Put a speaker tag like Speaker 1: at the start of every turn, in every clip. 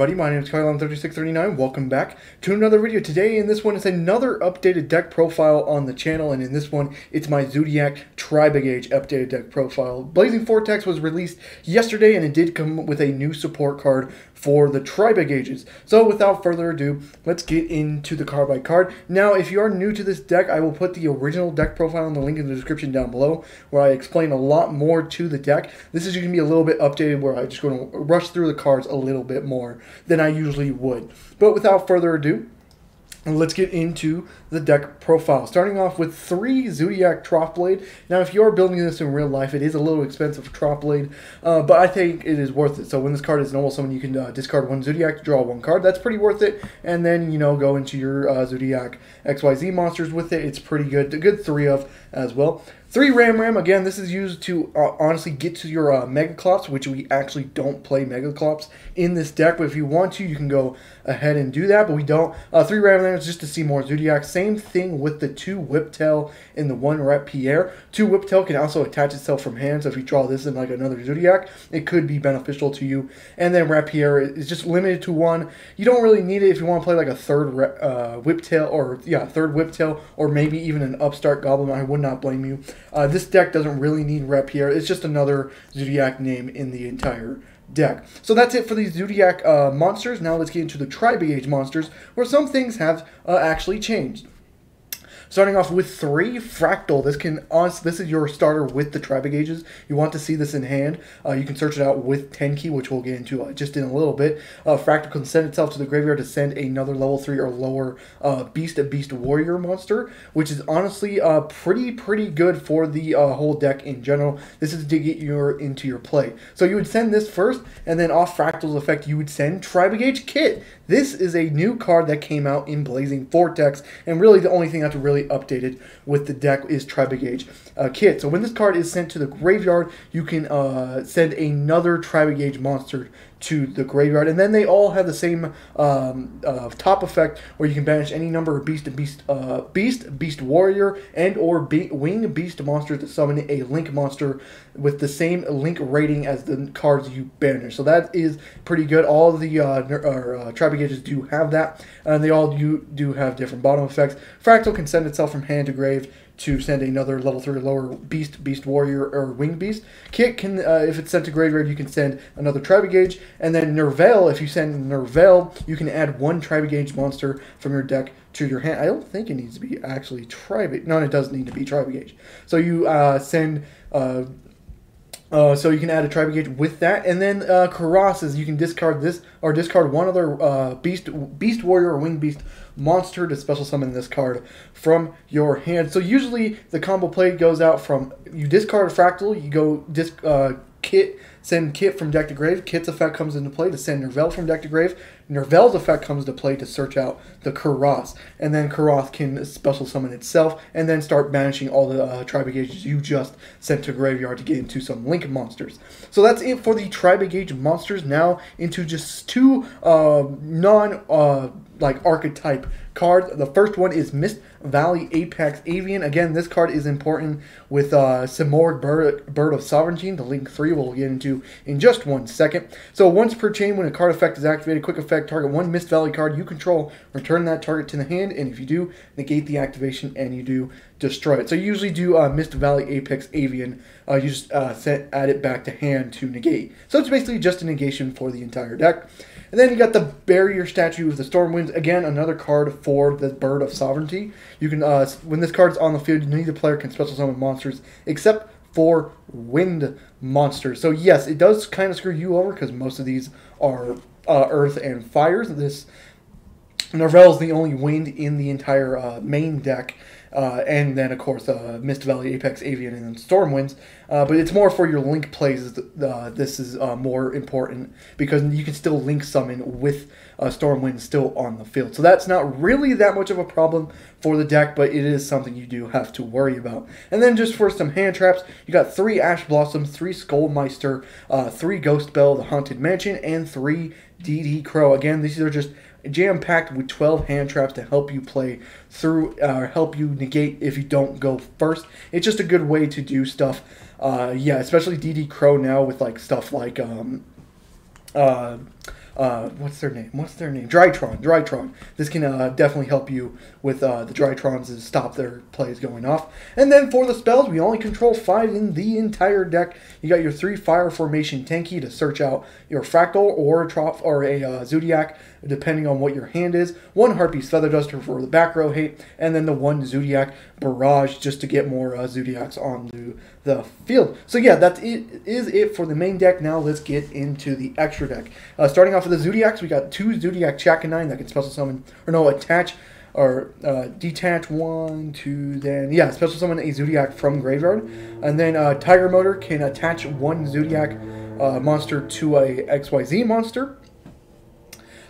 Speaker 1: everybody, my name is Kylon3639. Welcome back to another video. Today in this one is another updated deck profile on the channel, and in this one it's my Zoodiac Tri-brigade updated deck profile. Blazing Vortex was released yesterday and it did come with a new support card for the Tri-brigades. So without further ado, let's get into the card by card. Now if you are new to this deck, I will put the original deck profile in the link in the description down below where I explain a lot more to the deck. This is going to be a little bit updated where I'm just going to rush through the cards a little bit more than I usually would. But without further ado, let's get into the deck profile. Starting off with 3 Zoodiac Tri-brigade. Now, if you are building this in real life, it is a little expensive for Tri-brigade, but I think it is worth it. So when this card is normal summon, you can discard 1 Zoodiac, draw 1 card. That's pretty worth it. And then, you know, go into your Zoodiac XYZ monsters with it. It's pretty good. A good 3 of as well. 3 Ram. Again, this is used to honestly get to your Megaclops, which we actually don't play Megaclops in this deck. But if you want to, you can go ahead and do that. But we don't. 3 Ram is just to see more Zoodiac. Same thing with the 2 Whiptail and the 1 Rapierre. 2 Whiptail can also attach itself from hand. So if you draw this in like another Zoodiac, it could be beneficial to you. And then Rapierre is just limited to 1. You don't really need it if you want to play like a third Whiptail, or maybe even an Upstart Goblin. I would not blame you. This deck doesn't really need Rapierre. It's just another Zoodiac name in the entire deck. So that's it for these Zoodiac monsters. Now let's get into the Tri-brigade monsters, where some things have actually changed. Starting off with 3 Fractal. This is your starter with the Tri-brigades. You want to see this in hand. You can search it out with 10 key, which we'll get into just in a little bit. Fractal can send itself to the graveyard to send another level 3 or lower Beast Warrior monster, which is honestly pretty good for the whole deck in general. This is to get into your play. So you would send this first, and then off Fractal's effect, you would send Tri-brigade Kit. This is a new card that came out in Blazing Vortex, and really the only thing that's really updated with the deck is Tri-brigade Kit. So when this card is sent to the graveyard, you can send another Tri-brigade monster to the graveyard, and then they all have the same top effect where you can banish any number of Beast Warrior, and or Wing Beast monsters to summon a Link monster with the same Link rating as the cards you banish. So that is pretty good. All of the Tri-brigades do have that, and they all do have different bottom effects. Fractal can send itself from hand to grave to send another level 3 or lower Beast Warrior, or Wing Beast. Kit can, if it's sent to graveyard, you can send another Tri-brigade. And then Nervell, if you send Nervell, you can add 1 Tri-brigade monster from your deck to your hand. I don't think it needs to be actually Tri-brigade. No, it does need to be Tri-brigade. So you send... so you can add a Tri-brigade with that, and then Karas is you can discard this, or discard 1 other Beast Warrior or Wing Beast monster to special summon this card from your hand. So usually the combo play goes out from you discard a Fractal, you go send Kit from deck to grave. Kit's effect comes into play to send Nervell from deck to grave. Nervell's effect comes into play to search out the Karas. And then Karas can special summon itself and then start banishing all the Tri-brigades you just sent to graveyard to get into some Link monsters. So that's it for the Tri-brigade monsters. Now into just 2 archetype cards. The first one is Mist Valley Apex Avian. Again, this card is important with Simorgh Bird of Sovereignty, the Link 3 we'll get into in just 1 second. So once per chain, when a card effect is activated, quick effect, target 1 Mist Valley card you control, return that target to the hand, and if you do, negate the activation, and you do destroy it. So you usually do Mist Valley Apex Avian, you just add it back to hand to negate. So it's basically just a negation for the entire deck. And then you got the Barrier Statue of the Stormwinds. Again, another card for the Bird of Sovereignty. You can, when this card's on the field, neither player can special summon monsters except for wind monsters. So yes, it does kind of screw you over because most of these are earth and fires. This Nervell is the only wind in the entire main deck. And then, of course, Mist Valley, Apex, Avian, and then Stormwinds. But it's more for your Link plays. This is more important because you can still Link summon with Stormwind still on the field. So that's not really that much of a problem for the deck, but it is something you do have to worry about. And then just for some hand traps, you got 3 Ash Blossoms, 3 Skullmeister, 3 Ghost Bell, the Haunted Mansion, and 3 DD Crow. Again, these are just jam-packed with 12 hand traps to help you play through, help you negate if you don't go first. It's just a good way to do stuff. Yeah, especially DD Crow now with like stuff like what's their name? Drytron. This can definitely help you with the Drytrons to stop their plays going off. And then for the spells, we only control 5 in the entire deck. You got your 3 Fire Formation Tenki to search out your Fractal or a Zoodiac, depending on what your hand is. 1 Harpy's Feather Duster for the back row hate, and then the 1 Zoodiac Barrage just to get more Zoodiacs onto the field. So yeah, that is it for the main deck. Now let's get into the extra deck. Starting off with the Zoodiacs, we got 2 Zoodiac Chakanine that can special summon, or no, attach, or detach 1, 2, then, yeah, special summon a Zoodiac from graveyard. And then Tiger Motor can attach 1 Zoodiac monster to a XYZ monster.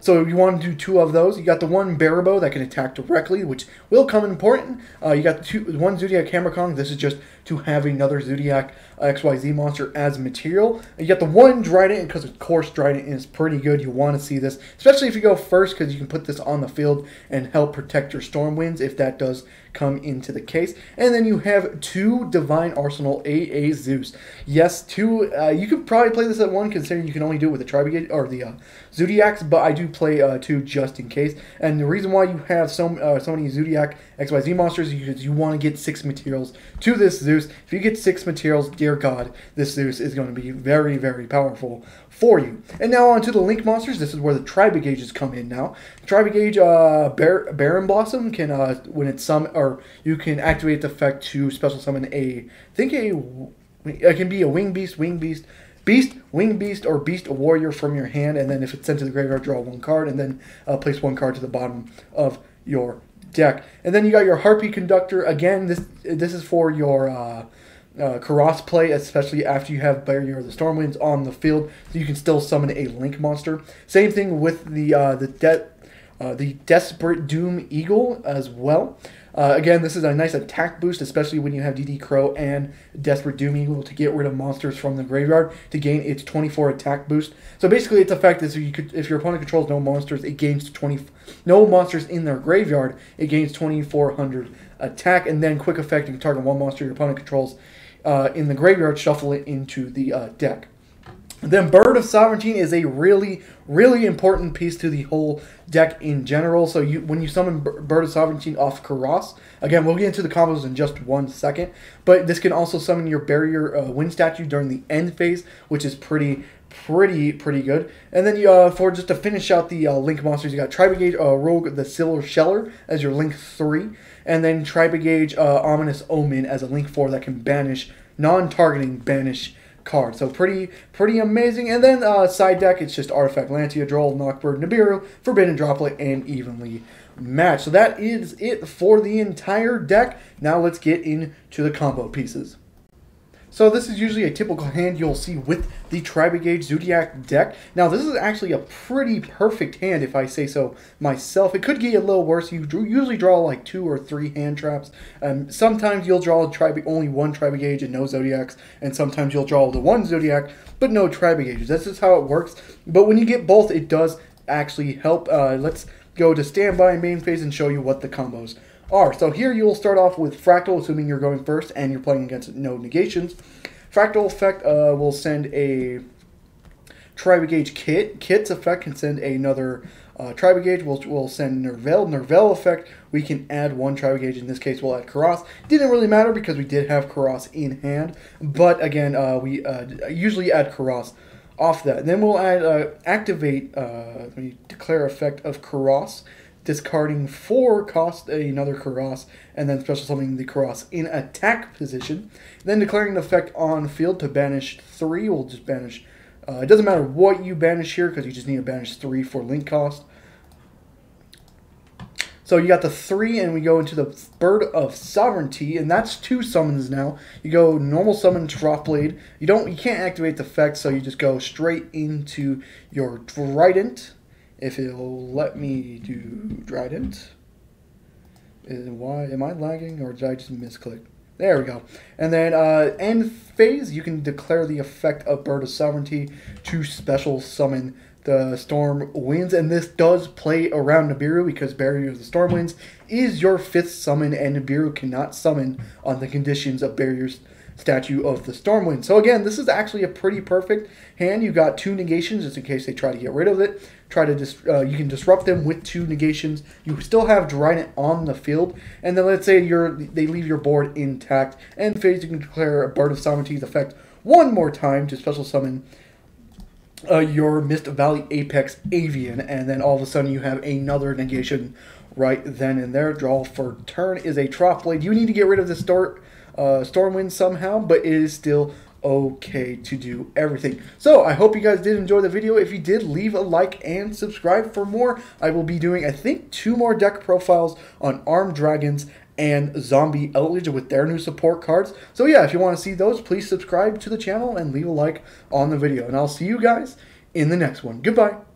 Speaker 1: So you want to do 2 of those. You got the 1 Barabo that can attack directly, which will come important. You got the 1 Zoodiac Hammer Kong. This is just to have another Zoodiac XYZ monster as material. You got the 1 Drident, because of course Drident is pretty good. You want to see this, especially if you go first, because you can put this on the field and help protect your Stormwinds if that does come into the case. And then you have 2 Divine Arsenal AA Zeus. Yes, 2. You could probably play this at 1, considering you can only do it with the Tri-brigade or the Zoodiacs, but I do play 2 just in case. And the reason why you have so many Zoodiac XYZ monsters is because you want to get 6 materials to this Zeus. If you get 6 materials, dear God, this Zeus is going to be very, very powerful for you. And now on to the Link monsters. This is where the Tri-brigages come in now. Tri-brigade Baron Blossom can, when it's summoned, or you can activate the effect to special summon it can be a Wing Beast, Wing Beast, or Beast Warrior from your hand, and then if it's sent to the graveyard, draw 1 card, and then place 1 card to the bottom of your deck. And then you got your Harpy Conductor. Again, this is for your Karas play, especially after you have Barrier of the Stormwinds on the field, so you can still summon a Link monster. Same thing with the Desperate Doom Eagle as well. Again, this is a nice attack boost, especially when you have DD Crow and Desperate Doom Eagle to get rid of monsters from the graveyard to gain its 24 attack boost. So basically, its effect is if your opponent controls no monsters, it gains no monsters in their graveyard. It gains 2,400 attack, and then quick effect, you can target 1 monster your opponent controls in the graveyard, shuffle it into the deck. Then Bird of Sovereignty is a really, really important piece to the whole deck in general. So when you summon Bird of Sovereignty off Karas, again, we'll get into the combos in just 1 second, but this can also summon your Barrier Wind Statue during the end phase, which is pretty good. And then for just to finish out the Link monsters, you got Tri-brigade Rogue the Silver Sheller as your Link 3, and then Tri-brigade Ominous Omen as a Link 4 that can banish non-targeting banish card. So pretty amazing. And then side deck, it's just Artifact Lantia, Droll, Knockbird, Nibiru, Forbidden Droplet, and Evenly Matched. So that is it for the entire deck. Now let's get into the combo pieces. So this is usually a typical hand you'll see with the Tri-brigade Zoodiac deck. Now this is actually a pretty perfect hand if I say so myself. It could get a little worse. You usually draw like 2 or 3 hand traps. Sometimes you'll draw only 1 Tri-brigade and no Zodiacs, and sometimes you'll draw the 1 Zodiac but no Tri-brigades. That's just how it works. But when you get both, it does actually help. Let's go to standby and main phase and show you what the combos are. So here you will start off with Fractal, assuming you're going first and you're playing against no negations. Fractal effect will send a Tri-brigade Kit. Kit's effect can send another Tri-brigade. We'll send Nervell. Nervell effect, we can add 1 Tri-brigade. In this case, we'll add Karas. Didn't really matter because we did have Karas in hand. But again, we usually add Karas off that. And then we'll add activate, let me declare effect of Karas, discarding 4 cost another Karas, and then special summoning the Karas in attack position. Then declaring the effect on field to banish 3. We'll just banish, it doesn't matter what you banish here because you just need to banish 3 for link cost. So you got the 3, and we go into the Bird of Sovereignty, and that's 2 summons now. You go normal summon Drop Blade. You can't activate the effect, so you just go straight into your Trident. If it'll let me do Trident. Why am I lagging, or did I just misclick? There we go. And then end phase, you can declare the effect of Bird of Sovereignty to special summon the Storm Winds, and this does play around Nibiru because Barrier of the Storm Winds is your 5th summon, and Nibiru cannot summon on the conditions of Barrier's Statue of the Stormwind. So again, this is actually a pretty perfect hand. You got 2 negations just in case they try to get rid of it. You can disrupt them with 2 negations. You still have Drynet on the field, and then let's say they leave your board intact. And phase, you can declare a Bard of Sovereignty's effect one more time to special summon your Mist Valley Apex Avian, and then all of a sudden you have another negation right then and there. Draw for turn is a Trough Blade. You need to get rid of the Stormwind somehow, but it is still okay to do everything. So I hope you guys did enjoy the video. If you did, leave a like and subscribe for more. I will be doing, I think, 2 more deck profiles on Armed Dragons and Zombie Outlaws with their new support cards. So yeah, if you want to see those, please subscribe to the channel and leave a like on the video. And I'll see you guys in the next one. Goodbye.